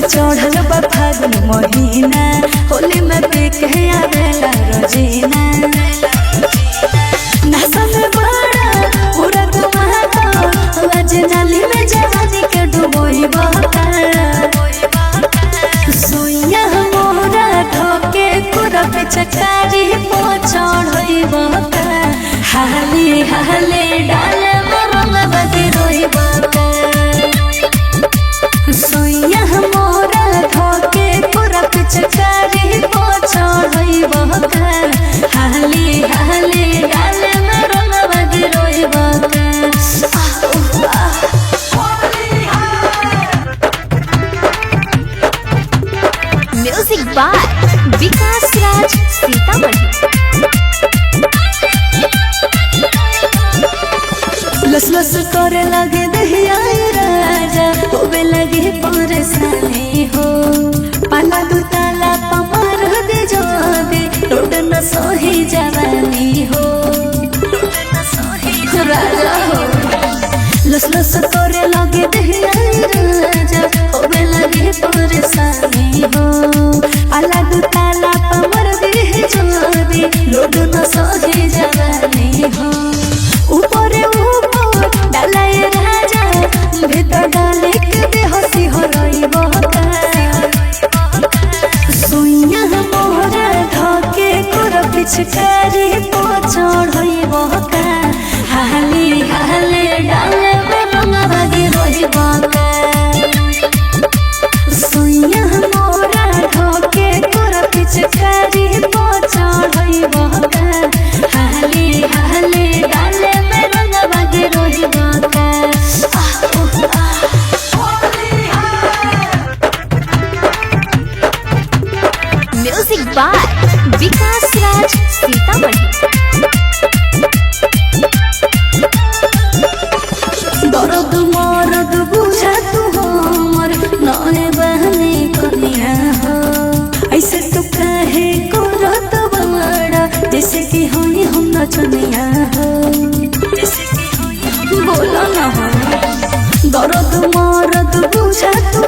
चढ़ल बा फागुन महीना, होली में बिक आवेला रोजीना। नशा में बड़ा पूरा धमाका, आज नाली में जवानी के डुबोई बहका। सुइया मोरा धोके पूरा पिचकारी पो चढ़ई बहका। हाली हाली डाले रंग बदी रोई बहका। सुइया मोरा धोके पूरा पिचकारी पो चढ़ई बहका। हाली हाली डाले रंग बदी रोई बहका। म्यूजिक बाय विकास राज सीतामढ़ी। लस लस करे लगे दहिया राजा, होवे लगे परेशानी हो। पाला दू ताला पमार दे जो दे, रोड न सोही जवानी हो। राजा हो लस लस करे लगे दहिया राजा, होवे लगे परेशानी हो। पाला दू ताला पमार दे जो दे, रोड न सोही जवानी हो। ऊपर डालाए राजा, भीतर डाले के बेहोशी हो रही बहका। सुइया मोरा धोके कोर पिचकारी पो चढ़ई बहका। हाली हाली डाले रंग बदी रोई बहका। सुइया मोरा धोके कोर पिचकारी पो चढ़ई बहका। हाली हाली डाले रंग बदी रोई बहका। म्यूजिक बाय विकास राज सीतामढ़ी। दर्द मरद बुझा तू हमर, नए बहनी कनिया हो। ऐसे तू काहे करत बड़ा, जैसे कि होई हम नचनिया हो। बोला ना हो दर्द मरद बुझा तू